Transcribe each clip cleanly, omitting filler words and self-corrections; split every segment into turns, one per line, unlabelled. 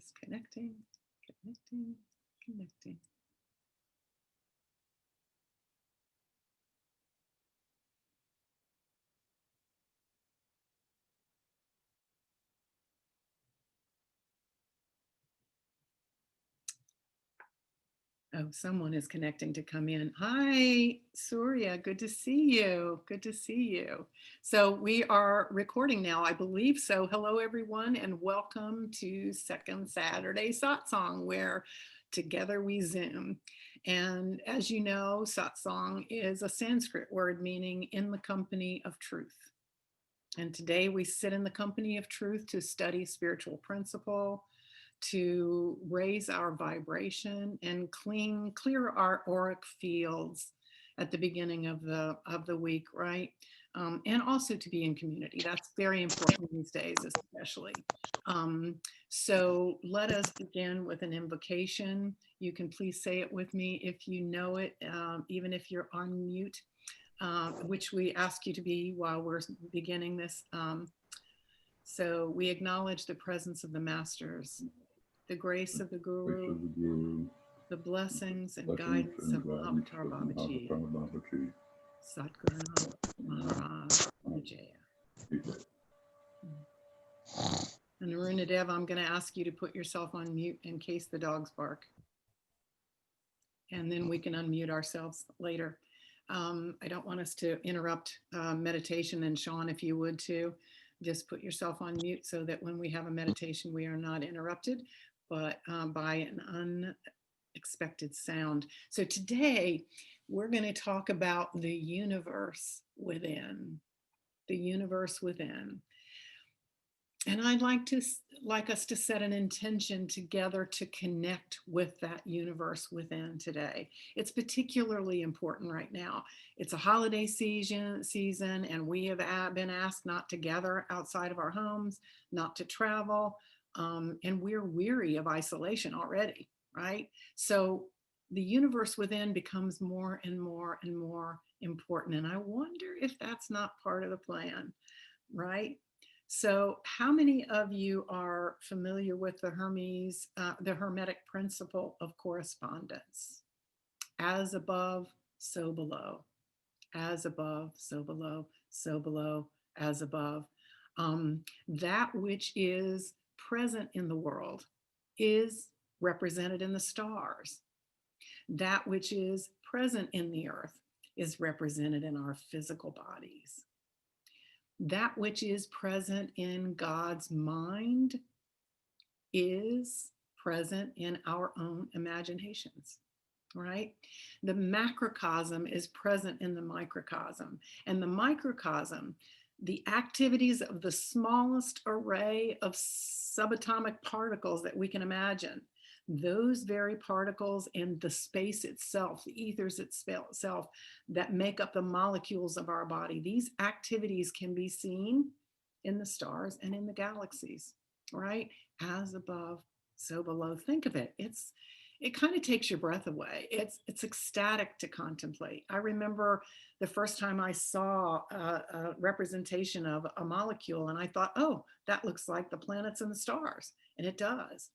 is connecting, connecting, connecting. Oh, someone is connecting to come in. Hi, Surya. Good to see you. Good to see you. So we are recording now, I believe. So hello, everyone, and welcome to Second Saturday Satsang, where together we Zoom. And as you know, Satsang is a Sanskrit word meaning in the company of truth. And today we sit in the company of truth to study spiritual principle, to raise our vibration and clear our auric fields at the beginning of the week, right? And also to be in community. That's very important these days, especially. Um, so let us begin with an invocation. You can please say it with me if you know it, even if you're on mute, which we ask you to be while we're beginning this. So we acknowledge the presence of the masters, the grace of the Guru, the blessings and guidance of Mahavatar Babaji, Satguru Maharaj Vijaya. And Arunadev, I'm going to ask you to put yourself on mute in case the dogs bark. And then we can unmute ourselves later. I don't want us to interrupt meditation, and Sean, if you would too, just put yourself on mute so that when we have a meditation, we are not interrupted, but by an unexpected sound. So today we're going to talk about the universe within, the universe within. And I'd like us to set an intention together to connect with that universe within today. It's particularly important right now. It's a holiday season, and we have been asked not to gather outside of our homes, not to travel, and we're weary of isolation already, right? So the universe within becomes more and more and more important. And I wonder if that's not part of the plan, right? So how many of you are familiar with the Hermetic principle of correspondence? As above, so below. As above, so below, so below, as above. That which is present in the world is represented in the stars. That which is present in the earth is represented in our physical bodies. That which is present in God's mind is present in our own imaginations, right? The macrocosm is present in the microcosm, and the microcosm, the activities of the smallest array of subatomic particles that we can imagine, those very particles and the space itself, the ethers itself that make up the molecules of our body, these activities can be seen in the stars and in the galaxies, right? As above, so below. Think of it. It kind of takes your breath away. It's ecstatic to contemplate. I remember the first time I saw a representation of a molecule, and I thought, oh, that looks like the planets and the stars, and it does.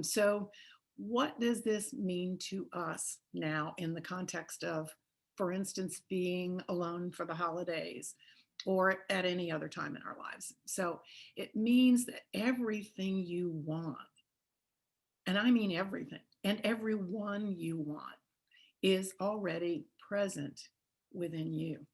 So what does this mean to us now in the context of, for instance, being alone for the holidays or at any other time in our lives? So it means that everything you want, and I mean everything, and everyone you want is already present within you.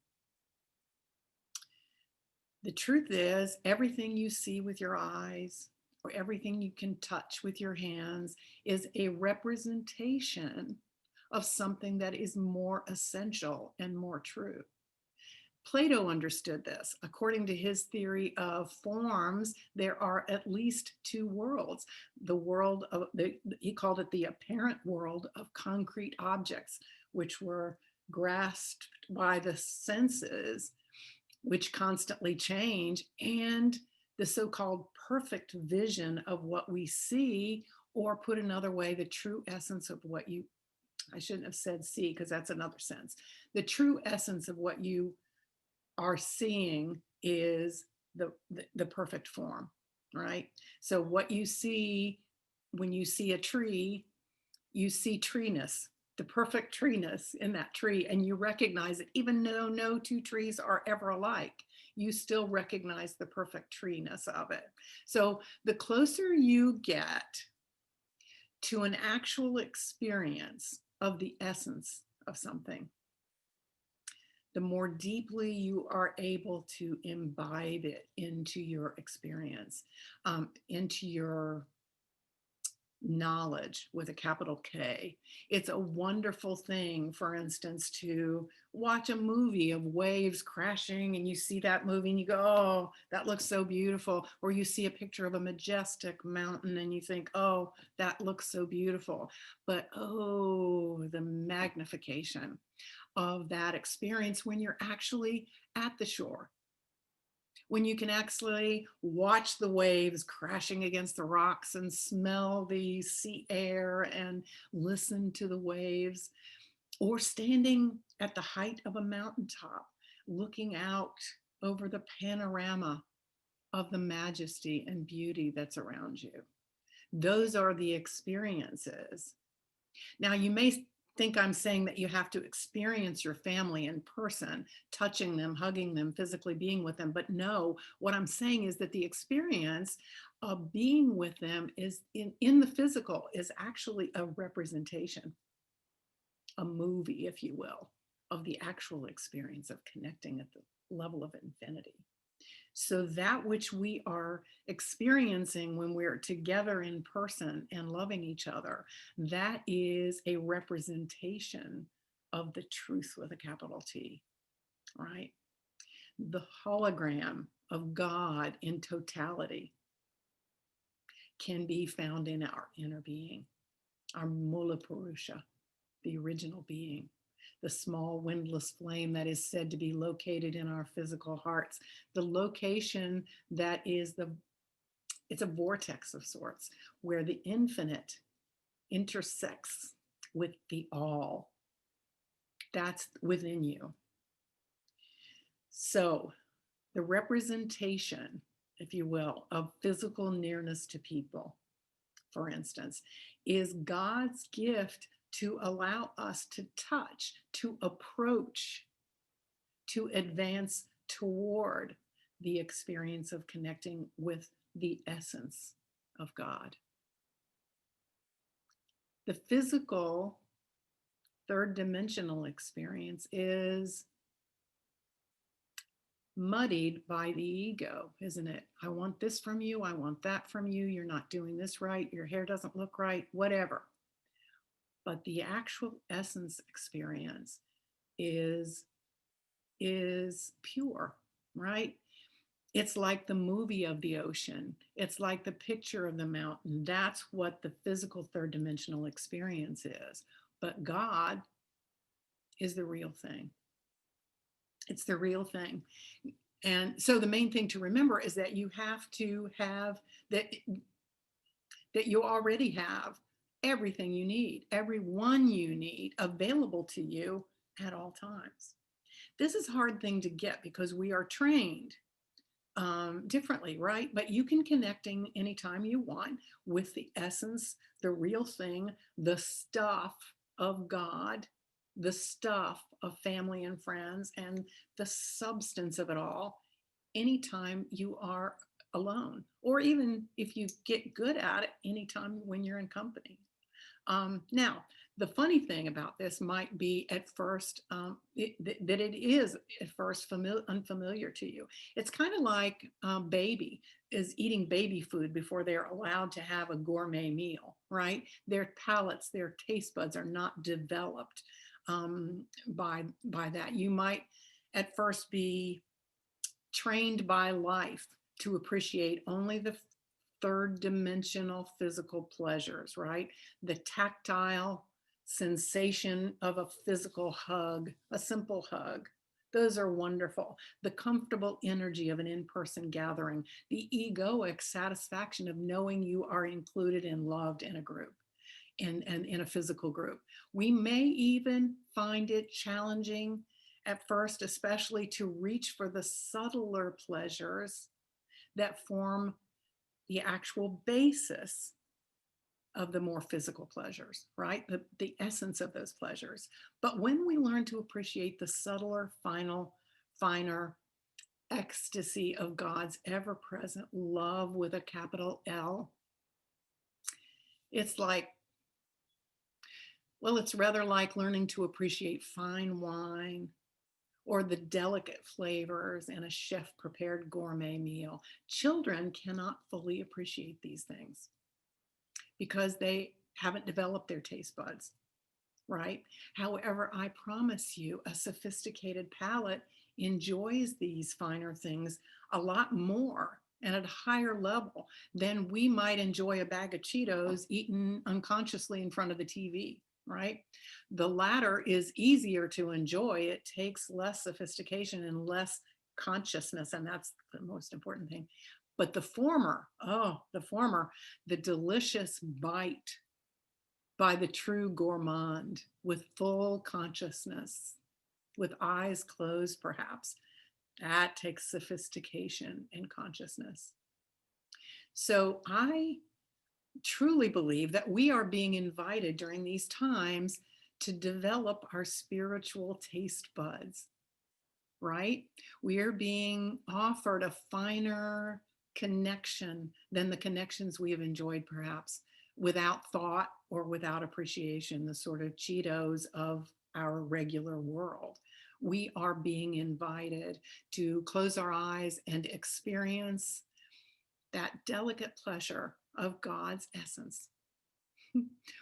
The truth is, everything you see with your eyes or everything you can touch with your hands is a representation of something that is more essential and more true. Plato understood this. According to his theory of forms, there are at least two worlds. The world of, he called it the apparent world of concrete objects, which were grasped by the senses, which constantly change, and the so-called perfect vision of what we see, or put another way, the true essence of what you, I shouldn't have said see because that's another sense. The true essence of what you are seeing is the perfect form, right? So what you see when you see a tree, you see treeness, the perfect treeness in that tree, and you recognize it, even though no two trees are ever alike, you still recognize the perfect treeness of it. So the closer you get to an actual experience of the essence of something, the more deeply you are able to imbibe it into your experience, into your knowledge with a capital K. It's a wonderful thing, for instance, to watch a movie of waves crashing and you see that movie and you go, oh, that looks so beautiful. Or you see a picture of a majestic mountain and you think, oh, that looks so beautiful. But oh, the magnification of that experience when you're actually at the shore, when you can actually watch the waves crashing against the rocks and smell the sea air and listen to the waves, or standing at the height of a mountaintop, looking out over the panorama of the majesty and beauty that's around you. Those are the experiences. Now, you may think I'm saying that you have to experience your family in person, touching them, hugging them, physically being with them. But no, what I'm saying is that the experience of being with them is in the physical is actually a representation, a movie, if you will, of the actual experience of connecting at the level of infinity. So that which we are experiencing when we're together in person and loving each other, that is a representation of the truth with a capital T, right? The hologram of God in totality can be found in our inner being, our Mula Purusha, the original being, the small windless flame that is said to be located in our physical hearts, the location that is it's a vortex of sorts where the infinite intersects with the all. That's within you. So the representation, if you will, of physical nearness to people, for instance, is God's gift to allow us to touch, to approach, to advance toward the experience of connecting with the essence of God. The physical third dimensional experience is muddied by the ego, isn't it? I want this from you. I want that from you. You're not doing this right. Your hair doesn't look right, whatever. But the actual essence experience is pure, right? It's like the movie of the ocean. It's like the picture of the mountain. That's what the physical third dimensional experience is. But God is the real thing. It's the real thing. And so the main thing to remember is that you have to have that you already have everything you need, everyone you need available to you at all times. This is a hard thing to get because we are trained differently, right? But you can connecting anytime you want with the essence, the real thing, the stuff of God, the stuff of family and friends, and the substance of it all anytime you are alone, or even if you get good at it, anytime when you're in company. Now, the funny thing about this might be at first that it is at first unfamiliar to you. It's kind of like baby is eating baby food before they're allowed to have a gourmet meal, right? Their palates, their taste buds are not developed by that. You might at first be trained by life to appreciate only the third dimensional physical pleasures, right? The tactile sensation of a physical hug, a simple hug. Those are wonderful. The comfortable energy of an in-person gathering, the egoic satisfaction of knowing you are included and loved in a group and in a physical group. We may even find it challenging at first, especially to reach for the subtler pleasures that form the actual basis of the more physical pleasures, right? The essence of those pleasures. But when we learn to appreciate the subtler, finer ecstasy of God's ever present love with a capital L, it's like, well, it's rather like learning to appreciate fine wine or the delicate flavors in a chef prepared gourmet meal. Children cannot fully appreciate these things because they haven't developed their taste buds, right? However, I promise you, a sophisticated palate enjoys these finer things a lot more and at a higher level than we might enjoy a bag of Cheetos eaten unconsciously in front of the TV, right? The latter is easier to enjoy. It takes less sophistication and less consciousness, and that's the most important thing. But the former, the delicious bite by the true gourmand with full consciousness, with eyes closed, perhaps. That takes sophistication and consciousness. So I truly believe that we are being invited during these times to develop our spiritual taste buds, right? We are being offered a finer connection than the connections we have enjoyed, perhaps without thought or without appreciation, the sort of Cheetos of our regular world. We are being invited to close our eyes and experience that delicate pleasure of God's essence,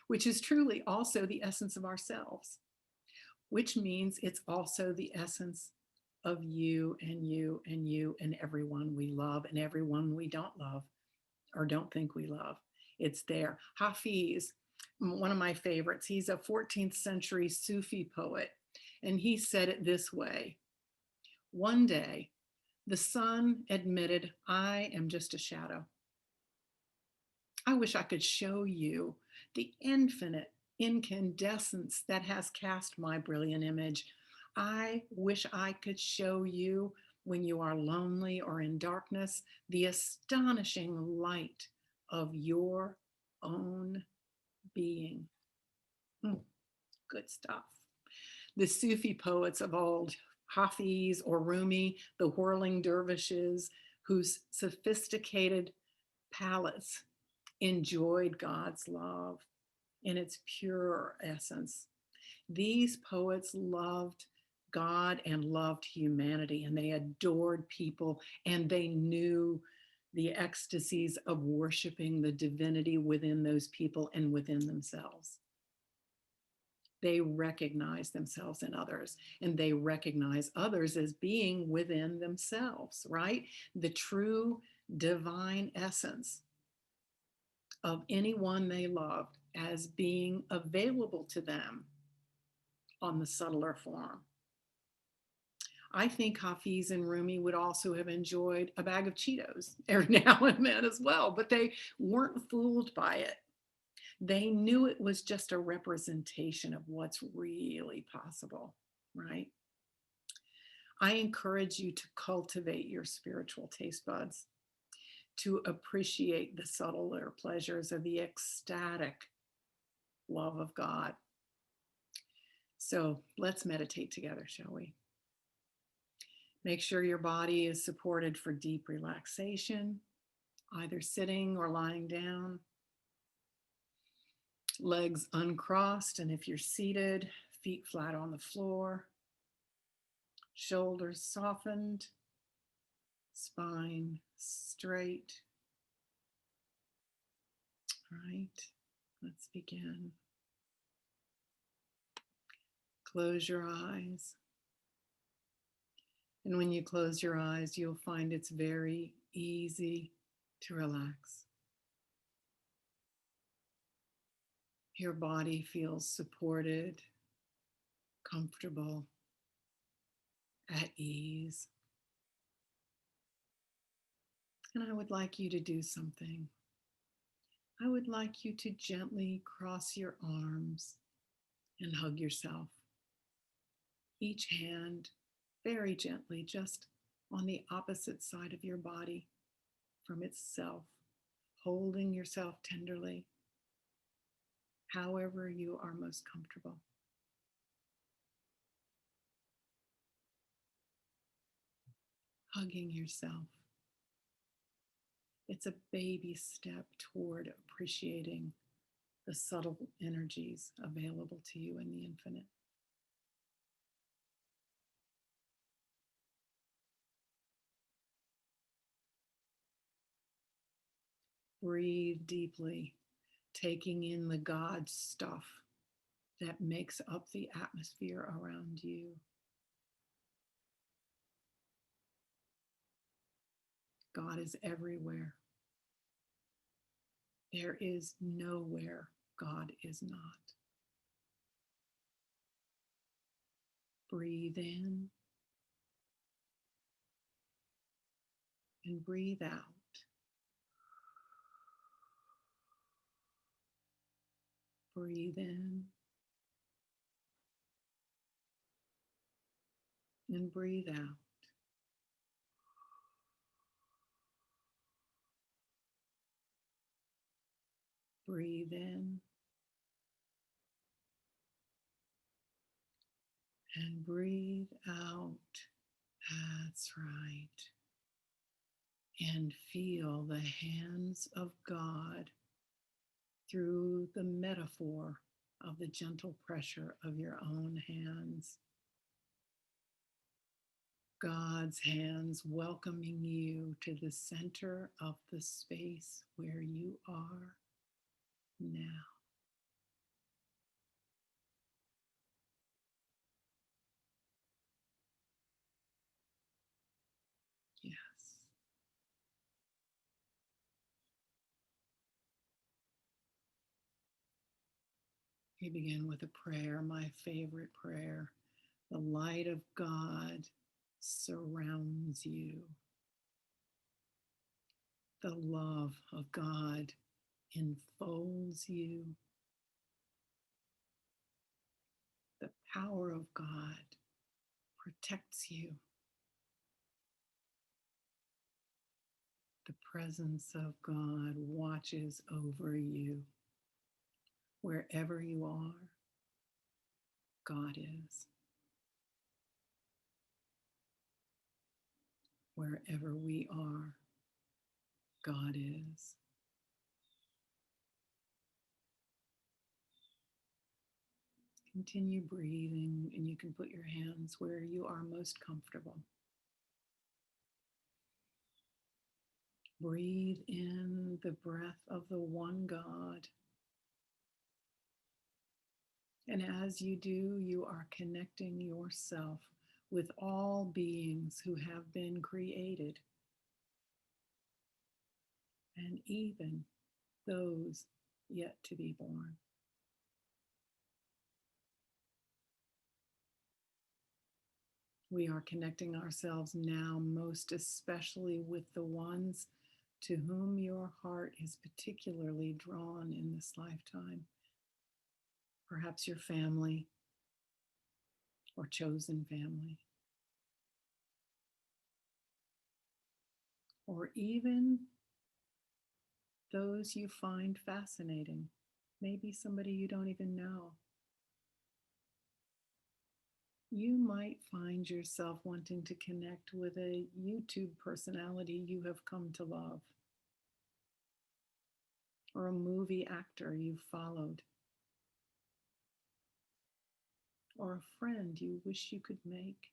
which is truly also the essence of ourselves, which means it's also the essence of you and you and you and everyone we love and everyone we don't love or don't think we love. It's there. Hafiz, one of my favorites, he's a 14th century Sufi poet, and he said it this way: one day, the sun admitted, I am just a shadow. I wish I could show you the infinite incandescence that has cast my brilliant image. I wish I could show you, when you are lonely or in darkness, the astonishing light of your own being. Good stuff. The Sufi poets of old, Hafiz or Rumi, the whirling dervishes whose sophisticated palates enjoyed God's love in its pure essence. These poets loved God and loved humanity, and they adored people, and they knew the ecstasies of worshiping the divinity within those people and within themselves. They recognize themselves in others, and they recognize others as being within themselves, right? The true divine essence of anyone they loved as being available to them on the subtler form. I think Hafiz and Rumi would also have enjoyed a bag of Cheetos every now and then as well, but they weren't fooled by it. They knew it was just a representation of what's really possible, right? I encourage you to cultivate your spiritual taste buds, to appreciate the subtler pleasures of the ecstatic love of God. So let's meditate together, shall we? Make sure your body is supported for deep relaxation, either sitting or lying down. Legs uncrossed, and if you're seated, feet flat on the floor. Shoulders softened, spine straight. All right, let's begin. Close your eyes. And when you close your eyes, you'll find it's very easy to relax. Your body feels supported, comfortable, at ease. And I would like you to do something. I would like you to gently cross your arms and hug yourself. Each hand very gently, just on the opposite side of your body from itself, holding yourself tenderly. however you are most comfortable. Hugging yourself. It's a baby step toward appreciating the subtle energies available to you in the infinite. Breathe deeply, taking in the God stuff that makes up the atmosphere around you. God is everywhere. There is nowhere God is not. Breathe in and breathe out. Breathe in and breathe out. Breathe in and breathe out. That's right. And feel the hands of God through the metaphor of the gentle pressure of your own hands. God's hands welcoming you to the center of the space where you are now. Yes. We begin with a prayer, my favorite prayer. The light of God surrounds you. The love of God enfolds you. The power of God protects you. The presence of God watches over you. Wherever you are, God is. Wherever we are, God is. Continue breathing, and you can put your hands where you are most comfortable. Breathe in the breath of the one God. And as you do, you are connecting yourself with all beings who have been created, and even those yet to be born. We are connecting ourselves now, most especially with the ones to whom your heart is particularly drawn in this lifetime. Perhaps your family or chosen family, or even those you find fascinating. Maybe somebody you don't even know. You might find yourself wanting to connect with a YouTube personality you have come to love, or a movie actor you've followed, or a friend you wish you could make.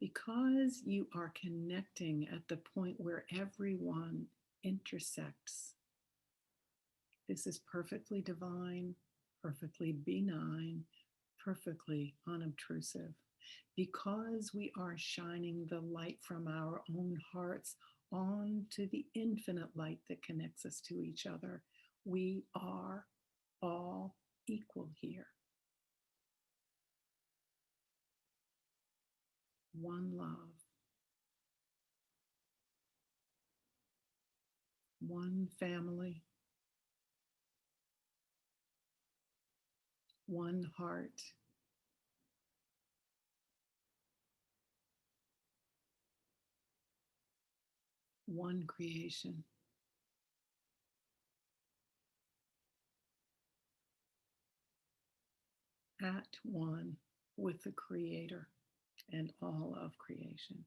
Because you are connecting at the point where everyone intersects, this is perfectly divine, perfectly benign, perfectly unobtrusive. Because we are shining the light from our own hearts onto the infinite light that connects us to each other, we are all equal here. One love, one family, one heart, one creation. at one with the Creator and all of creation.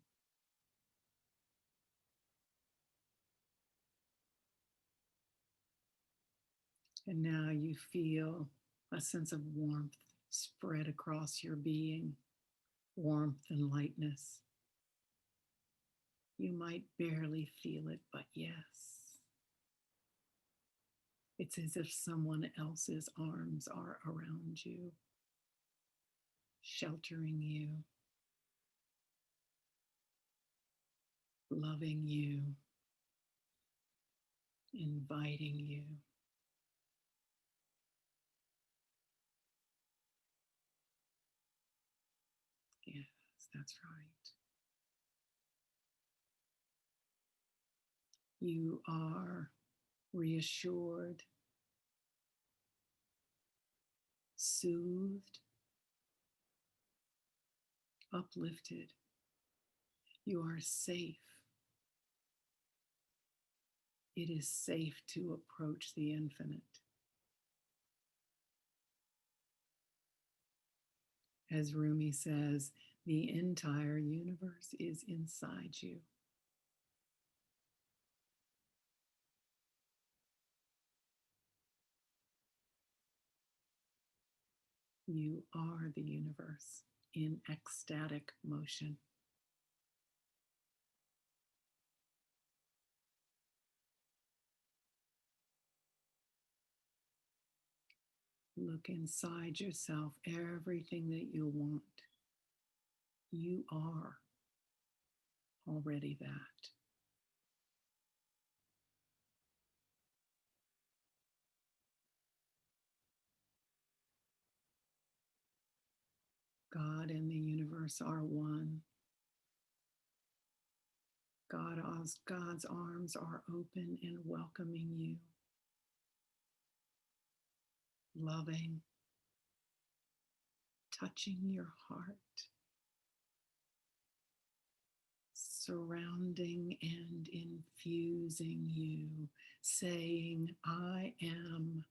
And now you feel a sense of warmth spread across your being, warmth and lightness. You might barely feel it, but yes, it's as if someone else's arms are around you, sheltering you, loving you, inviting you. Yes, that's right. You are reassured, soothed, uplifted. You are safe. It is safe to approach the infinite. As Rumi says, the entire universe is inside you. You are the universe in ecstatic motion. Look inside yourself, everything that you want. You are already that. God and the universe are one. God's arms are open and welcoming you, loving, touching your heart, surrounding and infusing you, saying, I am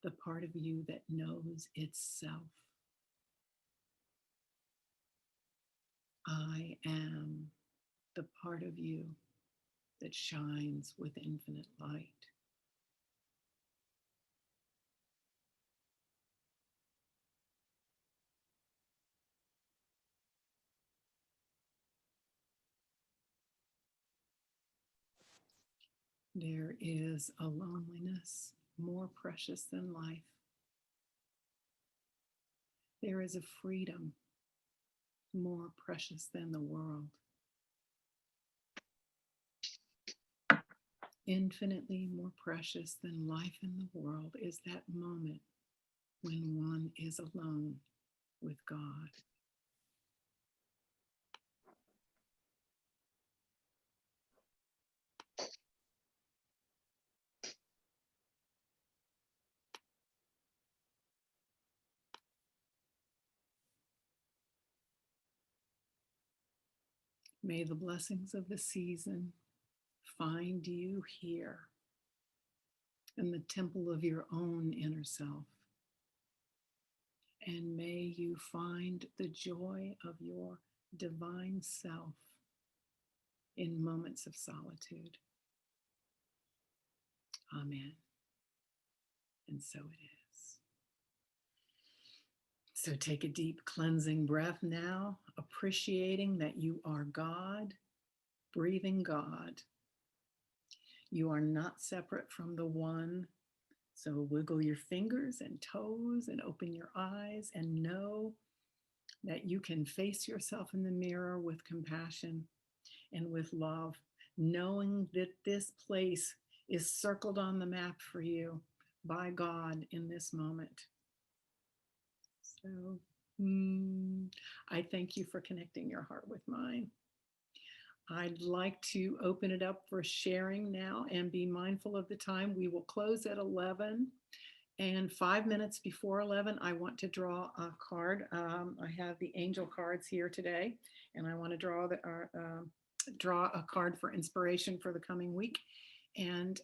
the part of you that knows itself. I am the part of you that shines with infinite light. There is a loneliness more precious than life. There is a freedom more precious than the world. Infinitely more precious than life in the world is that moment when one is alone with God. May the blessings of the season find you here in the temple of your own inner self. And may you find the joy of your divine self in moments of solitude. Amen. And so it is. So take a deep cleansing breath now, appreciating that you are God, breathing God. You are not separate from the one. So wiggle your fingers and toes and open your eyes and know that you can face yourself in the mirror with compassion and with love, knowing that this place is circled on the map for you by God in this moment. So I thank you for connecting your heart with mine. I'd like to open it up for sharing now and be mindful of the time. We will close at 11. And 5 minutes before 11, I want to draw a card. I have the angel cards here today, and I want to draw a card for inspiration for the coming week. And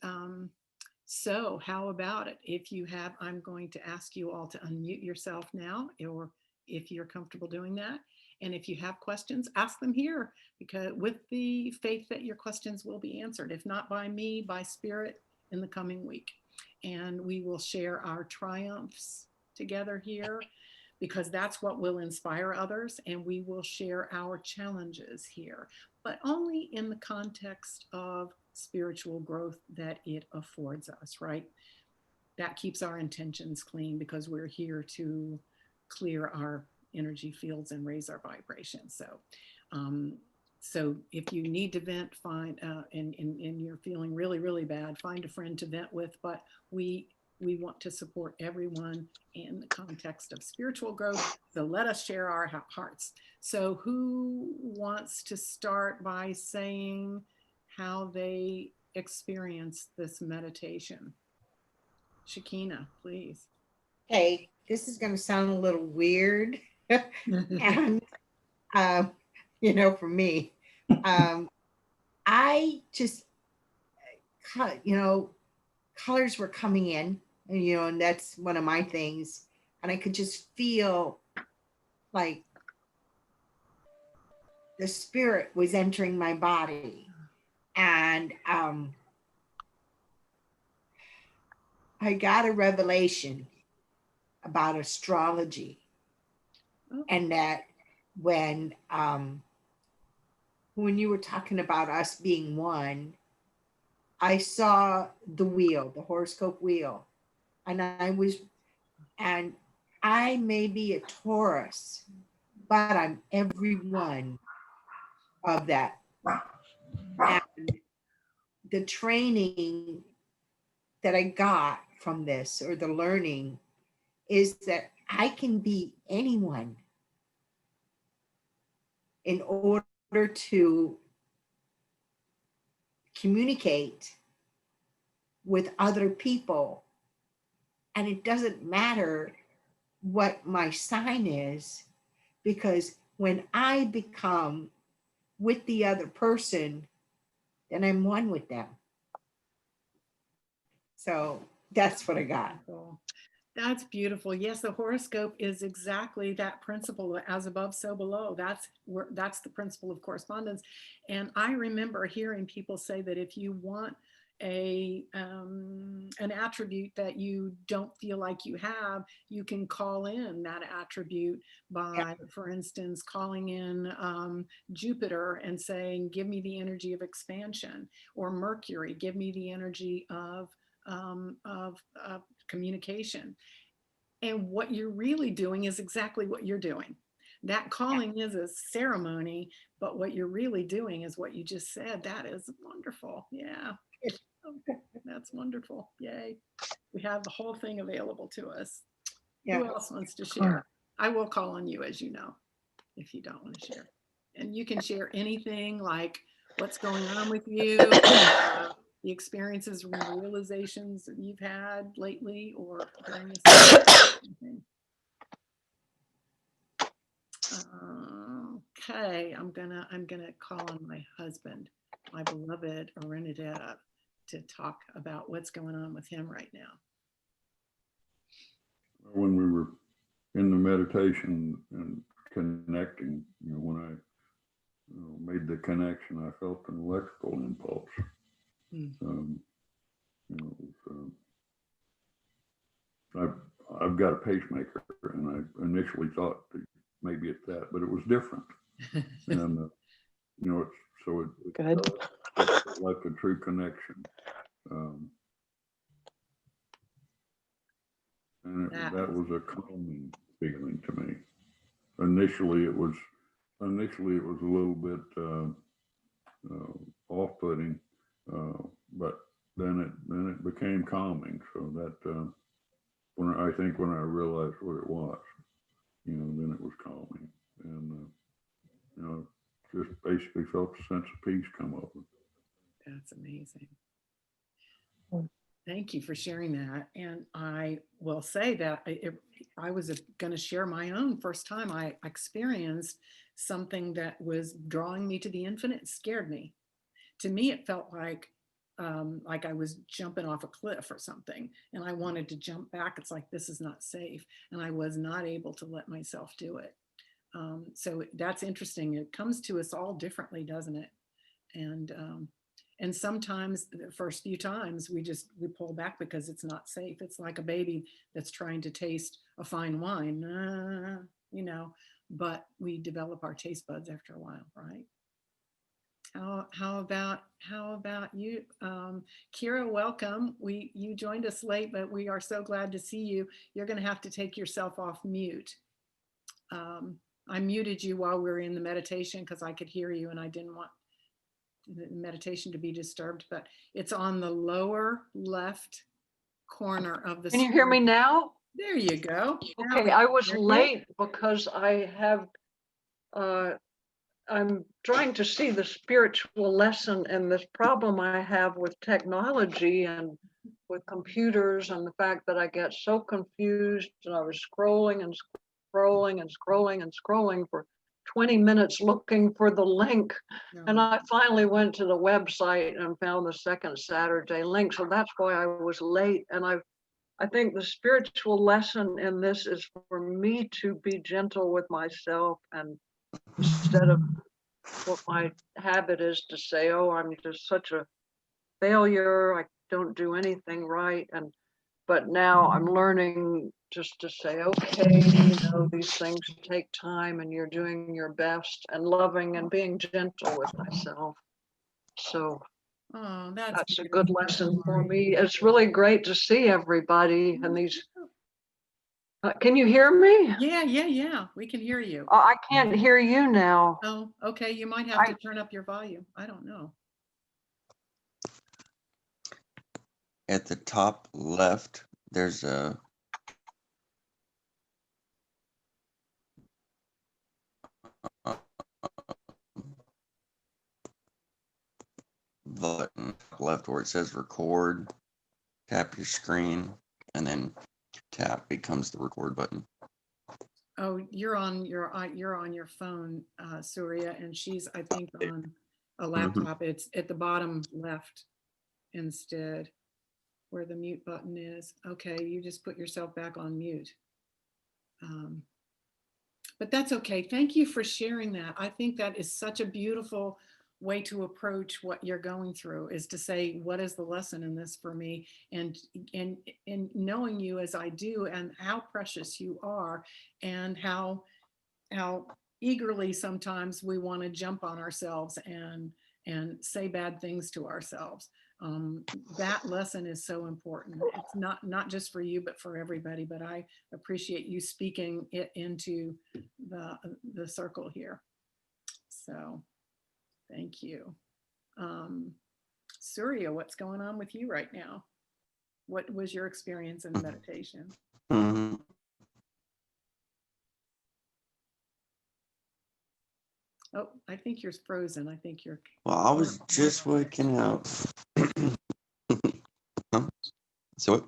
So how about it? If you have, I'm going to ask you all to unmute yourself now, or if you're comfortable doing that. And if you have questions, ask them here, because with the faith that your questions will be answered, if not by me, by spirit in the coming week. And we will share our triumphs together here, because that's what will inspire others. And we will share our challenges here, but only in the context of spiritual growth that it affords us, right? That keeps our intentions clean, because we're here to clear our energy fields and raise our vibration. Um, so if you need to vent, find, and you're feeling really, really bad, find a friend to vent with. But we want to support everyone in the context of spiritual growth. So let us share our hearts. So who wants to start by saying how they experience this meditation? Shakina, please.
Okay, this is going to sound a little weird. And, um, for me, um, I just, you know, colors were coming in, and, and that's one of my things. And I could just feel like the spirit was entering my body. And I got a revelation about astrology,
Oh,
and that when when you were talking about us being one, I saw the wheel, the horoscope wheel, and and I may be a Taurus, but I'm every one of that. And the training that I got from this, or the learning, is that I can be anyone in order to communicate with other people. And it doesn't matter what my sign is, because when I become with the other person, then I'm one with them. So that's what I got.
beautiful. That's beautiful. Yes, the horoscope is exactly that principle, as above, so below. That's the principle of correspondence. And I remember hearing people say that if you want an attribute that you don't feel like you have, you can call in that attribute
Yeah.
by, for instance, calling in Jupiter and saying, "Give me the energy of expansion," or Mercury, "Give me the energy of communication." And what you're really doing is exactly what you're doing. That
Yeah.
calling is a ceremony, but what you're really doing is what you just said. That is wonderful. Yeah. Oh, that's wonderful. Yay. We have the whole thing available to us.
Yeah.
Who else wants to share? I will call on you, as you know, if you don't want to share. And you can share anything, like what's going on with you, the experiences and realizations that you've had lately or during this time. Okay, I'm gonna call on my husband, my beloved Arinadab, to talk about what's going on with him right now.
When we were in the meditation and connecting, when I made the connection, I felt an electrical impulse.
Mm.
Um, it was, I've got a pacemaker, and I initially thought that maybe it's that, but it was different. And it's so it
Good.
felt like a true connection. Um, and
That
that
is
was a calming feeling to me. Initially, it was a little bit off-putting, but then it became calming. So that when I realized what it was, then it was calming, and just basically felt a sense of peace come over.
that's amazing.
Mm.
Thank you for sharing that. And I will say that I was going to share my own first time I experienced something that was drawing me to the infinite. It scared me. To me, it felt like like I was jumping off a cliff or something, and I wanted to jump back. It's like, this is not safe. And I was not able to let myself do it. So that's interesting. It comes to us all differently, doesn't it? And sometimes the first few times we pull back because it's not safe. It's like a baby that's trying to taste a fine wine, you know, but we develop our taste buds after a while, right? How about you, Kira? Welcome. You joined us late, but we are so glad to see you. You're going to have to take yourself off mute. I muted you while we were in the meditation because I could hear you and I didn't want the meditation to be disturbed, but it's on the lower left corner of the
Can you hear me
screen.
now?
There you go.
Okay, I was late because I'm trying to see the spiritual lesson and this problem I have with technology and with computers, and the fact that I get so confused, and I was scrolling and scrolling and scrolling and scrolling for 20 minutes looking for the link. And I finally went to the website and found the second Saturday link. So that's why I was late. And I think the spiritual lesson in this is for me to be gentle with myself, and instead of what my habit is to say, oh, I'm just such a failure, I don't do anything right. But now I'm learning just to say, okay, these things take time and you're doing your best, and loving and being gentle with myself. So that's a good lesson for me. It's really great to see everybody and these. Can you hear me?
Yeah. We can hear you.
I can't hear you now.
Oh, okay. You might have to turn up your volume. I don't know.
At the top left, there's a button left where it says record. Tap your screen and then tap becomes the record button.
Oh, you're on your phone, Surya, and she's, I think, on a laptop. It's at the bottom left instead, where the mute button is. Okay, you just put yourself back on mute. But that's okay. Thank you for sharing that. I think that is such a beautiful way to approach what you're going through, is to say, what is the lesson in this for me? And knowing you as I do, and how precious you are, and how eagerly sometimes we want to jump on ourselves and say bad things to ourselves. That lesson is so important. It's not just for you, but for everybody. But I appreciate you speaking it into the circle here. So thank you. Surya, what's going on with you right now? What was your experience in meditation?
Mm-hmm.
Oh, I think you're frozen. I think you're.
Well, I was just waking up. Huh? So what?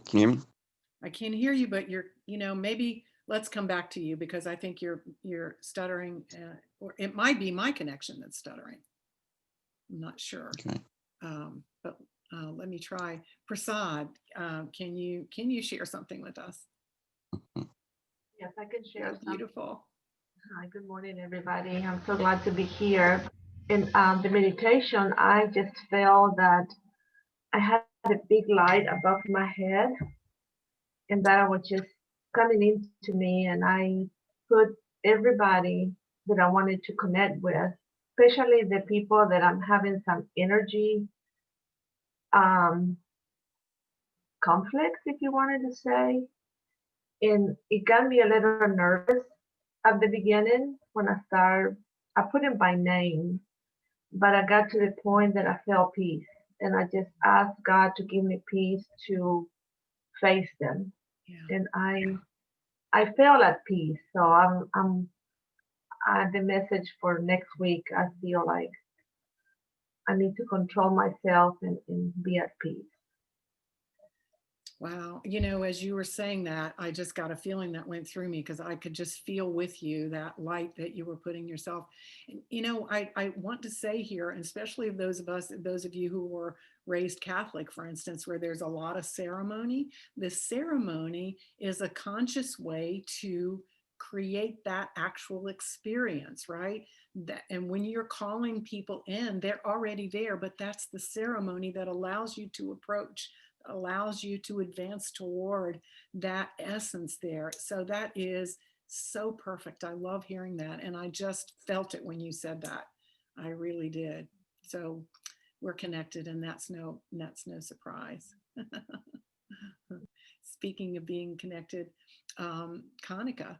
Can you hear me?
I can hear you, but maybe let's come back to you, because I think you're stuttering, or it might be my connection that's stuttering. I'm not sure.
Okay.
But let me try. Prasad, can you share something with us?
Yes, I can share.
That's beautiful.
Hi, good morning, everybody. I'm so glad to be here. In the meditation, I just felt that I had a big light above my head, and that was just coming into me, and I put everybody that I wanted to connect with, especially the people that I'm having some energy conflicts, if you wanted to say. And it got me a little nervous at the beginning when I put them by name, but I got to the point that I felt peace, and I just asked God to give me peace to face them. Yeah. And I felt at peace. So I'm the message for next week. I feel like I need to control myself and be at peace.
Wow. You know, as you were saying that, I just got a feeling that went through me because I could just feel with you that light that you were putting yourself. And, you know, I want to say here, and especially of those of you who were raised Catholic, for instance, where there's a lot of ceremony, the ceremony is a conscious way to create that actual experience, right? And when you're calling people in, they're already there, but that's the ceremony that allows you to approach, allows you to advance toward that essence there. So that is so perfect. I love hearing that. And I just felt it when you said that. I really did. So we're connected, and that's no surprise. Speaking of being connected, Kanika,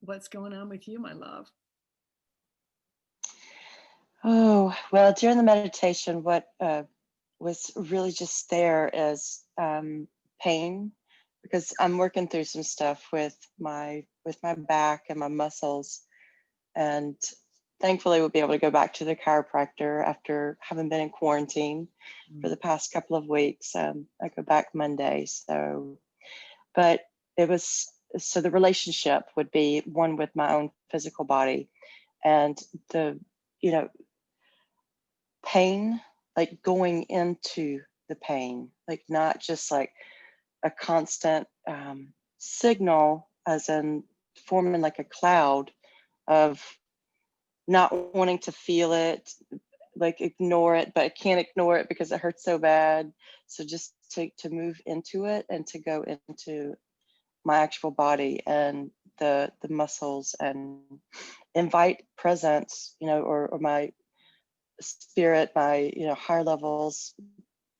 what's going on with you, my love?
Oh, well, during the meditation, what was really just there is pain, because I'm working through some stuff with my back and my muscles, and thankfully we'll be able to go back to the chiropractor after having been in quarantine for the past couple of weeks. I go back Monday, but it was, so the relationship would be one with my own physical body, and the, you know, pain, like going into the pain, like not just like a constant signal, as in forming like a cloud of not wanting to feel it, like ignore it, but I can't ignore it because it hurts so bad. So just to move into it and to go into my actual body and the muscles and invite presence, you know, or my spirit, my, you know, higher levels,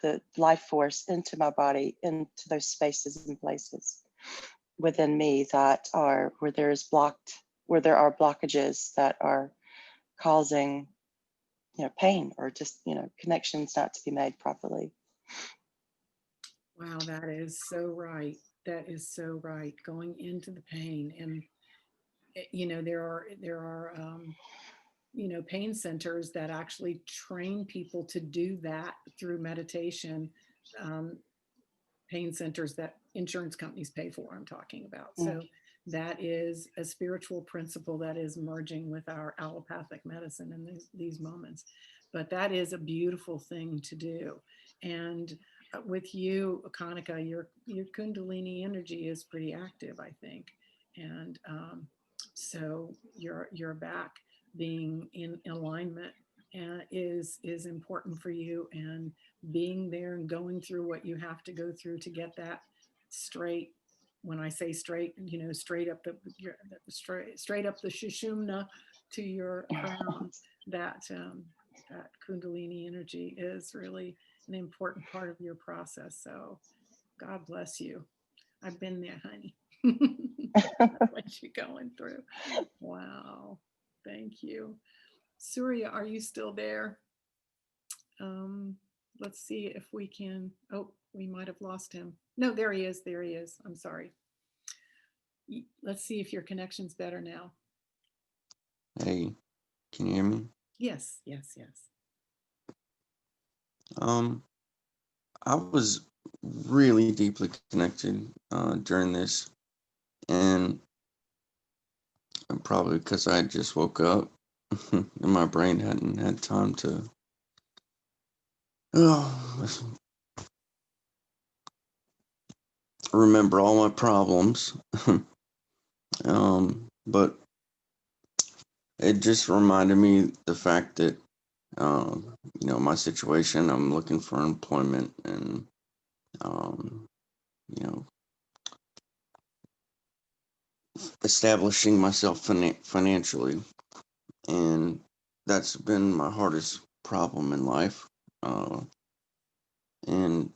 the life force into my body, into those spaces and places within me that are where there are blockages that are causing, you know, pain, or just, you know, connections not to be made properly.
Wow, that is so right. That is so right. Going into the pain, and you know, there are you know, pain centers that actually train people to do that through meditation. Um, Pain centers that insurance companies pay for, I'm talking about.
Mm.
So that is a spiritual principle that is merging with our allopathic medicine in these moments. But that is a beautiful thing to do. And with you, Kanika, your Kundalini energy is pretty active, I think. And so your back being in alignment is important for you, and being there and going through what you have to go through to get that straight. When I say straight, you know, straight up straight up the Shushumna to your crown. That Kundalini energy is really an important part of your process. So God bless you. I've been there, honey. What you're going through. Wow. Thank you. Surya, are you still there? Let's see if we can, oh, we might have lost him. No, there he is. There he is. I'm sorry. Let's see if your connection's better now.
Hey, can you hear me?
Yes, yes, yes.
I was really deeply connected during this, and probably because I just woke up and my brain hadn't had time to remember all my problems. But it just reminded me the fact that you know, my situation, I'm looking for employment, and you know, establishing myself financially, and that's been my hardest problem in life. And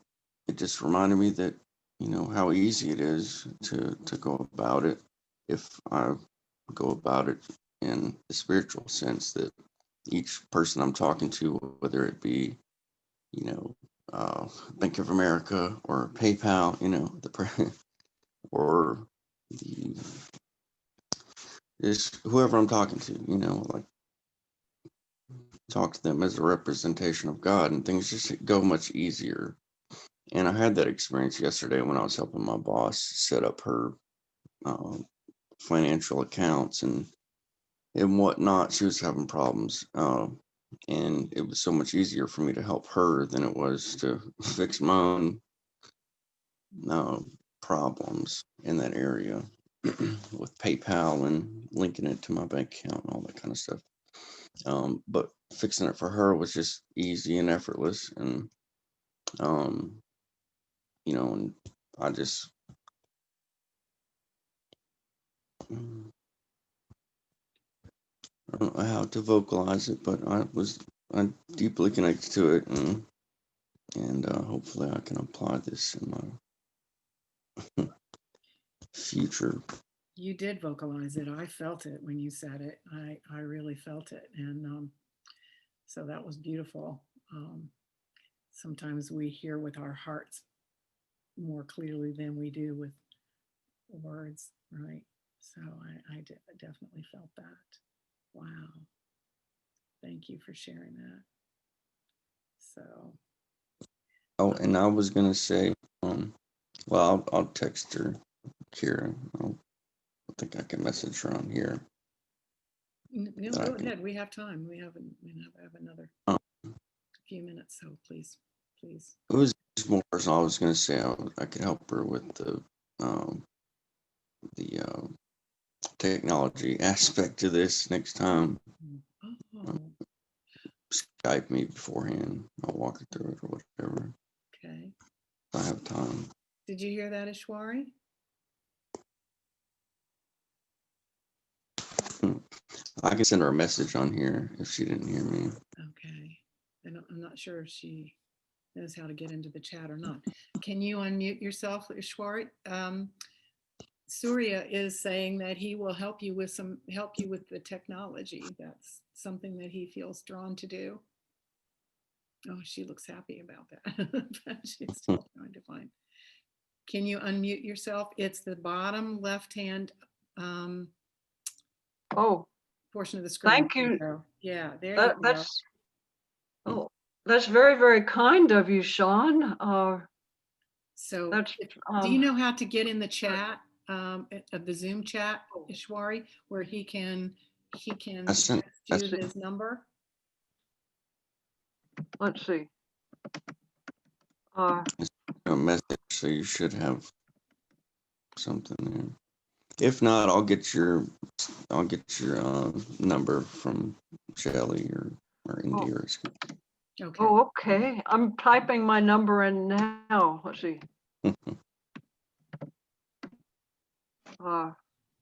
it just reminded me that, you know, how easy it is to go about it if I go about it in the spiritual sense, that each person I'm talking to, whether it be, you know, Bank of America or PayPal, you know, or the just whoever I'm talking to, you know, like, talk to them as a representation of God, and things just go much easier. And I had that experience yesterday when I was helping my boss set up her financial accounts and whatnot. She was having problems. And it was so much easier for me to help her than it was to fix my own problems in that area with PayPal and linking it to my bank account and all that kind of stuff. But fixing it for her was just easy and effortless. And, and I just, I don't know how to vocalize it, but I'm deeply connected to it, and hopefully I can apply this in my future.
You did vocalize it. I felt it when you said it. I really felt it. And so that was beautiful. Sometimes we hear with our hearts more clearly than we do with words, right? So I definitely felt that. Wow. Thank you for sharing that. So.
Oh, and I was gonna say, well, I'll text her, Kira. I think I can message her on here.
No, go ahead. We have time. We have another few minutes, so please.
It was more personal. I was gonna say I could help her with the technology aspect of this next time.
Oh.
Skype me beforehand. I'll walk her through it or whatever.
Okay.
If I have time.
Did you hear that, Ishwari?
I can send her a message on here if she didn't hear me.
Okay. I'm not sure if she knows how to get into the chat or not. Can you unmute yourself, Ishwari? Surya is saying that he will help you with the technology. That's something that he feels drawn to do. Oh, she looks happy about that. She's still trying to find. Can you unmute yourself? It's the bottom left-hand portion of the screen.
Thank you.
Yeah, there you go.
That's very, very kind of you, Sean.
So do you know how to get in the chat of the Zoom chat, Ishwari, where he can text you his number?
Let's see.
A message, so you should have something there. If not, I'll get your number from Shelly or Indy or something.
Okay.
Oh, okay. I'm typing my number in now. Let's see.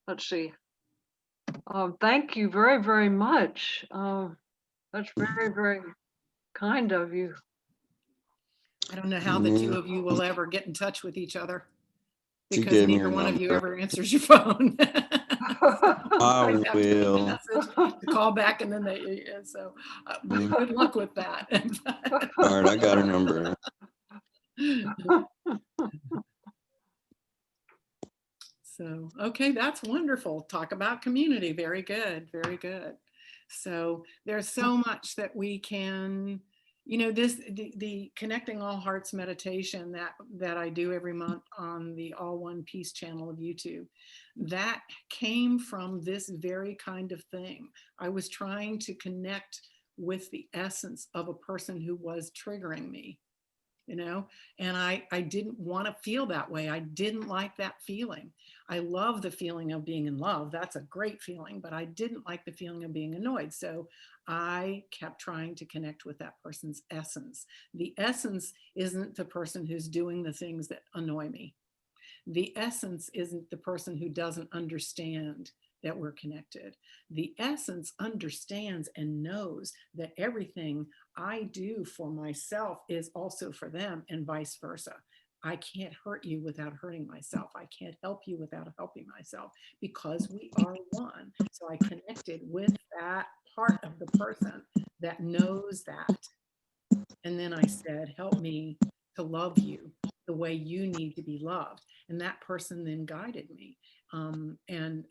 Let's see. Thank you very, very much. That's very, very kind of you.
I don't know how the two of you will ever get in touch with each other
because
neither one of you ever answers your phone.
I will
to call back, and then good luck with that.
All right, I got her number.
So, okay, that's wonderful. Talk about community. Very good. Very good. So there's so much that we can, the Connecting All Hearts meditation that I do every month on the All One Peace channel of YouTube, that came from this very kind of thing. I was trying to connect with the essence of a person who was triggering me, and I didn't want to feel that way. I didn't like that feeling. I love the feeling of being in love. That's a great feeling, but I didn't like the feeling of being annoyed. So I kept trying to connect with that person's essence. The essence isn't the person who's doing the things that annoy me. The essence isn't the person who doesn't understand that we're connected. The essence understands and knows that everything I do for myself is also for them, and vice versa. I can't hurt you without hurting myself. I can't help you without helping myself, because we are one. So I connected with that part of the person that knows that. And then I said, help me to love you the way you need to be loved. And that person then guided me. And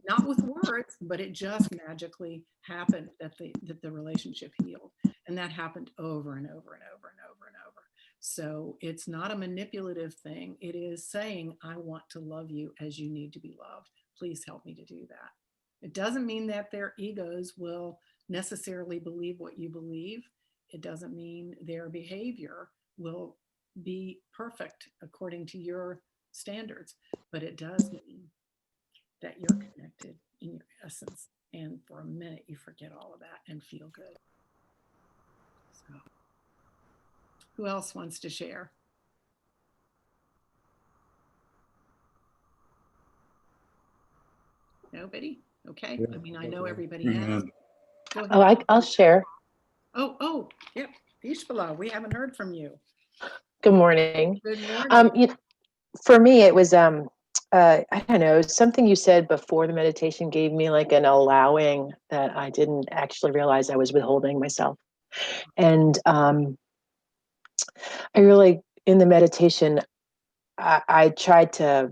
not with words, but it just magically happened that the relationship healed. And that happened over and over and over and over and over. So it's not a manipulative thing. It is saying, I want to love you as you need to be loved. Please help me to do that. It doesn't mean that their egos will necessarily believe what you believe. It doesn't mean their behavior will be perfect according to your standards, but it does mean that you're connected in your essence. And for a minute, you forget all of that and feel good. So, who else wants to share? Nobody? Okay.
Yeah.
I mean, I know everybody
Your
has.
hand.
Go
Oh,
ahead.
I'll share.
Oh, yep. Ishbala, we haven't heard from you.
Good morning.
Good morning.
For me, it was I don't know, something you said before the meditation gave me like an allowing that I didn't actually realize I was withholding myself. And I really, in the meditation, I tried to,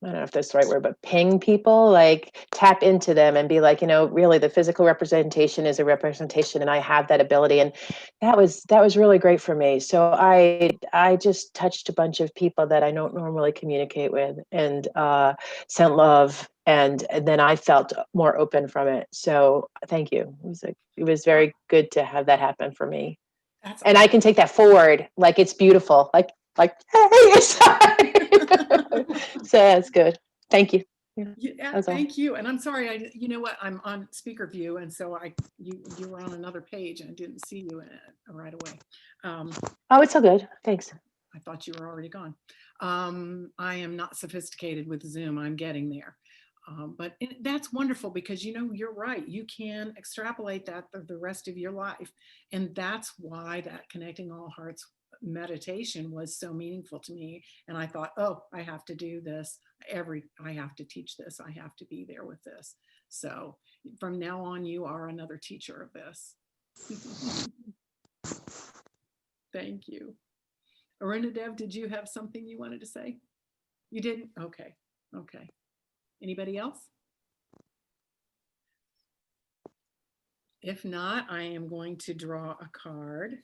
I don't know if that's the right word, but ping people, like tap into them and be like, really the physical representation is a representation and I have that ability. And that was really great for me. So I just touched a bunch of people that I don't normally communicate with and sent love. And then I felt more open from it. So thank you. It was very good to have that happen for me.
That's
And I can take that forward. Like it's beautiful. Like, hey, so that's good. Thank you.
Yeah,
That's all.
thank you. And I'm sorry, you know what? I'm on speaker view, and so you were on another page, and I didn't see you in it right away.
Oh, it's all good. Thanks.
I thought you were already gone. I am not sophisticated with Zoom. I'm getting there. But that's wonderful because, you're right. You can extrapolate that the rest of your life. And that's why that Connecting All Hearts meditation was so meaningful to me. And I thought, oh, I have to do this. I have to teach this. I have to be there with this. So from now on, you are another teacher of this. Thank you. Arunadev, did you have something you wanted to say? You didn't? Okay. Okay. Anybody else? If not, I am going to draw a card.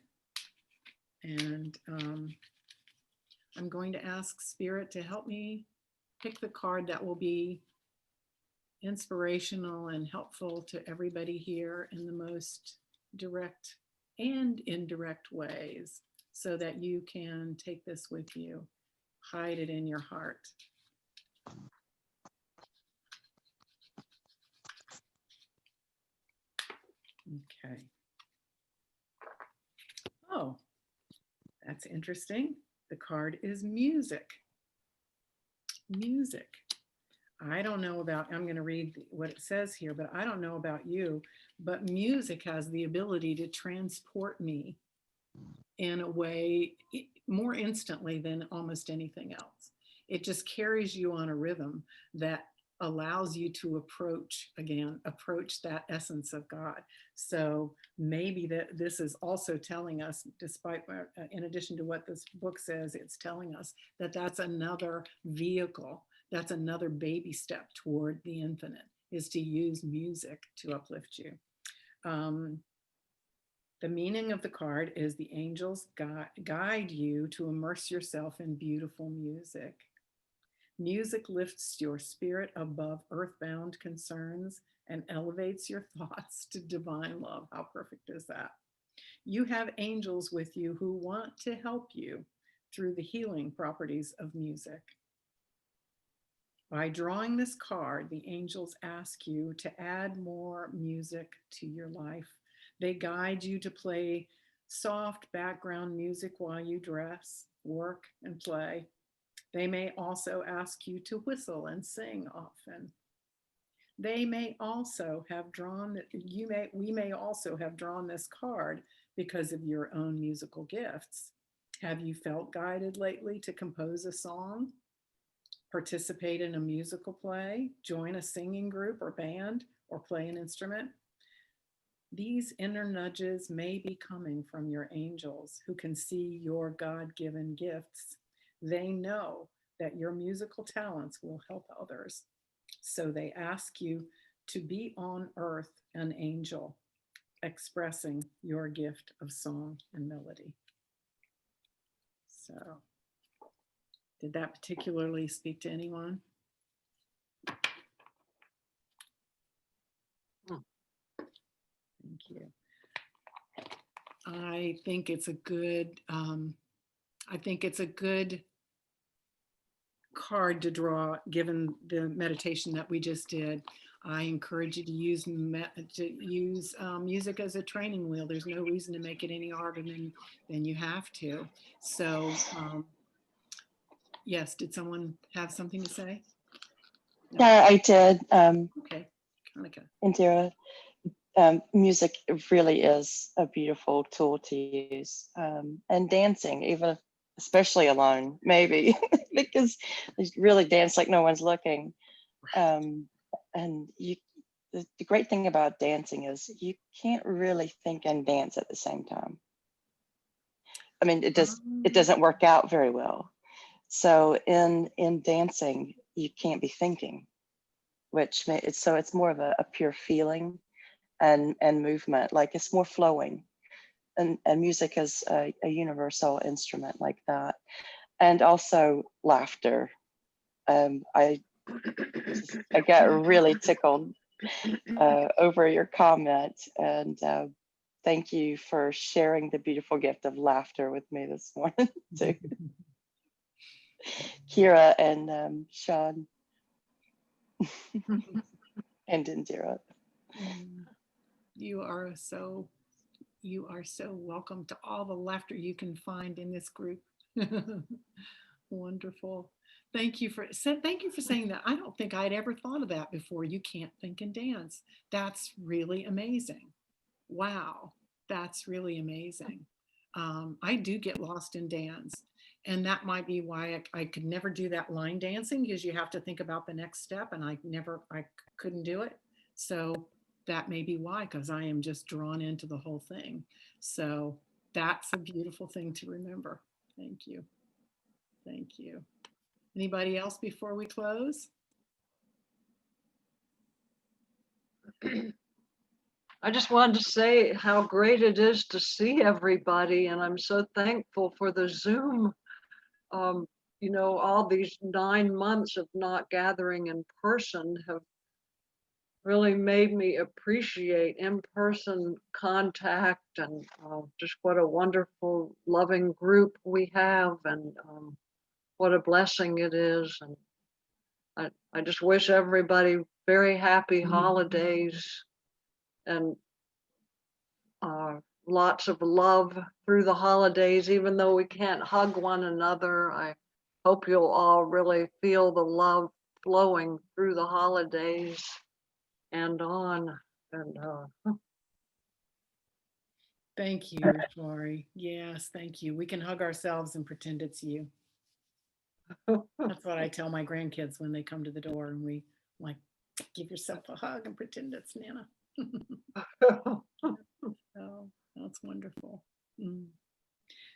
And I'm going to ask Spirit to help me pick the card that will be inspirational and helpful to everybody here in the most direct and indirect ways so that you can take this with you, hide it in your heart. Okay. Oh, that's interesting. The card is music. Music. I don't know about, I'm going to read what it says here, but I don't know about you, but music has the ability to transport me in a way more instantly than almost anything else. It just carries you on a rhythm that allows you to approach that essence of God. So maybe that this is also telling us, despite, in addition to what this book says, it's telling us that that's another vehicle, that's another baby step toward the infinite, is to use music to uplift you. The meaning of the card is the angels guide you to immerse yourself in beautiful music. Music lifts your spirit above earthbound concerns and elevates your thoughts to divine love. How perfect is that? You have angels with you who want to help you through the healing properties of music. By drawing this card, the angels ask you to add more music to your life. They guide you to play soft background music while you dress, work, and play. They may also ask you to whistle and sing often. They may also have drawn, we may also have drawn this card because of your own musical gifts. Have you felt guided lately to compose a song, participate in a musical play, join a singing group or band, or play an instrument? These inner nudges may be coming from your angels who can see your God-given gifts. They know that your musical talents will help others. So they ask you to be on earth an angel, expressing your gift of song and melody. So, did that particularly speak to anyone? Thank you. I think it's a good, I think it's a good card to draw, given the meditation that we just did. I encourage you to use music as a training wheel. There's no reason to make it any harder than you have to. So, yes, did someone have something to say? No.
Yeah, I did.
Okay, Kanika.
Indira, music really is a beautiful tool to use, and dancing, even especially alone, maybe because you really dance like no one's looking. And the great thing about dancing is you can't really think and dance at the same time. I mean, it doesn't work out very well. So in dancing, you can't be thinking, so it's more of a pure feeling and movement, like it's more flowing. And music is a universal instrument like that. And also laughter. I got really tickled over your comment, and thank you for sharing the beautiful gift of laughter with me this morning too. Kira and Sean and Indira.
You are so welcome to all the laughter you can find in this group. Wonderful. Thank you for saying that. I don't think I'd ever thought of that before. You can't think and dance. That's really amazing. Wow, that's really amazing. I do get lost in dance, and that might be why I could never do that line dancing, because you have to think about the next step, and I couldn't do it. So that may be why, because I am just drawn into the whole thing. So that's a beautiful thing to remember. Thank you. Thank you. Anybody else before we close?
I just wanted to say how great it is to see everybody, and I'm so thankful for the Zoom. All these 9 months of not gathering in person have really made me appreciate in-person contact, and just what a wonderful, loving group we have, and what a blessing it is. And I just wish everybody very happy holidays, and lots of love through the holidays. Even though we can't hug one another, I hope you'll all really feel the love flowing through the holidays and on. And
Thank you, Lori. Yes, thank you. We can hug ourselves and pretend it's you. That's what I tell my grandkids when they come to the door, and we like, give yourself a hug and pretend it's Nana. Oh, that's wonderful.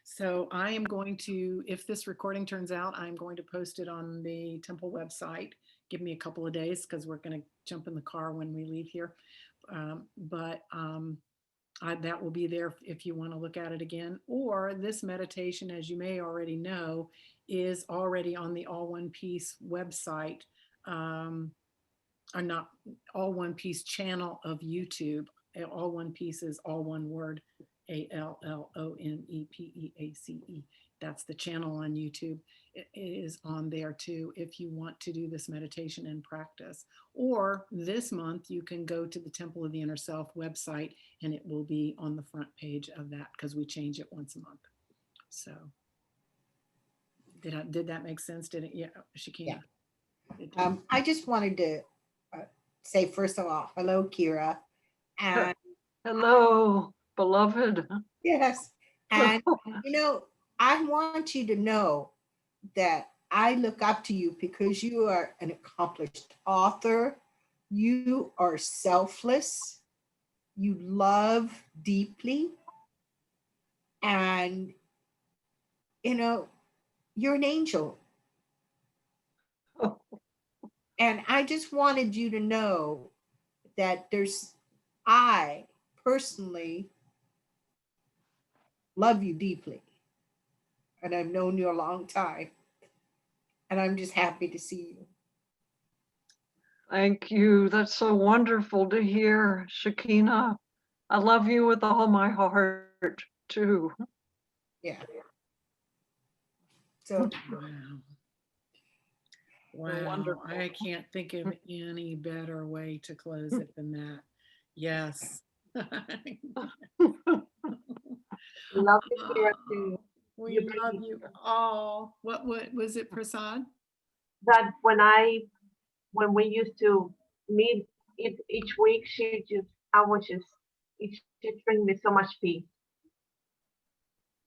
So I am going to, if this recording turns out, I'm going to post it on the temple website. Give me a couple of days, because we're going to jump in the car when we leave here. That will be there if you want to look at it again. Or this meditation, as you may already know, is already on the All One Piece website, or not All One Piece channel of YouTube. All One Piece is all one word, ALLONEPEACE. That's the channel on YouTube. It is on there too if you want to do this meditation and practice. Or this month you can go to the Temple of the Inner Self website, and it will be on the front page of that, because we change it once a month. So did that make sense? Did it? Yeah, Shakina.
Yeah. I just wanted to say, first of all, hello, Kira. And
hello, beloved.
yes. And, I want you to know that I look up to you because you are an accomplished author. You are selfless. You love deeply. And, you're an angel. And I just wanted you to know that I personally love you deeply. and I've known you a long time. And I'm just happy to see you.
Thank you. That's so wonderful to hear, Shakina. I love you with all my heart, too.
Yeah. So
Wow. Wow.
Wonderful.
I can't think of any better way to close it than that. Yes.
Love to hear it too.
We
You
love
bring-
you all. What was it, Prasad?
That when we used to meet each week, it just bring me so much peace.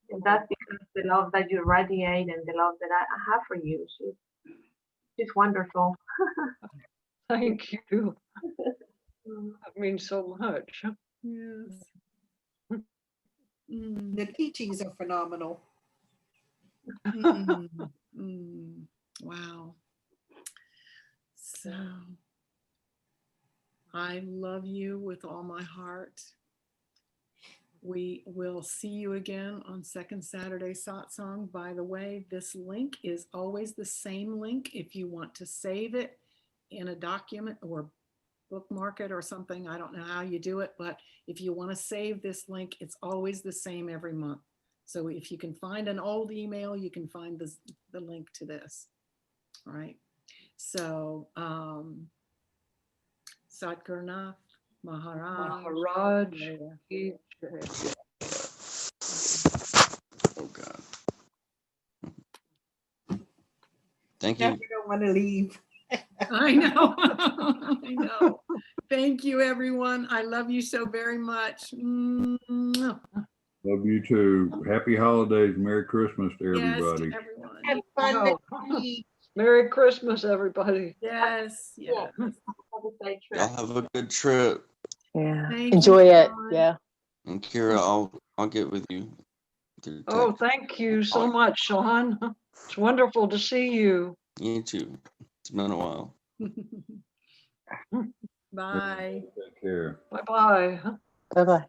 And that's because the love that you radiate and the love that I have for you. She's wonderful.
Thank you. That means so much.
Yes. Mm,
the teachings are phenomenal.
mm, wow. So I love you with all my heart. We will see you again on second Saturday Satsang. By the way, this link is always the same link. If you want to save it in a document or bookmark it or something, I don't know how you do it, but if you want to save this link, it's always the same every month. So if you can find an old email, you can find the link to this. All right. So Satgurnath Maharaj.
Maharaj.
Yeah.
Oh God. Thank
Never
you.
don't want to leave.
I know. I know. Thank you, everyone. I love you so very much. Mwah.
Love you too. Happy holidays. Merry Christmas to
Yes,
everybody.
to everyone.
Have fun
Oh.
next week.
Merry Christmas, everybody.
Yes, yes.
Have a safe trip.
Y'all have a good trip.
Yeah.
Thank you,
Enjoy it.
Sean.
Yeah.
And Kira, I'll get with you. through
Oh,
text.
thank you so much, Sean. It's wonderful to see you.
You too. It's been a while.
Bye.
Take care.
Bye-bye.
Bye bye.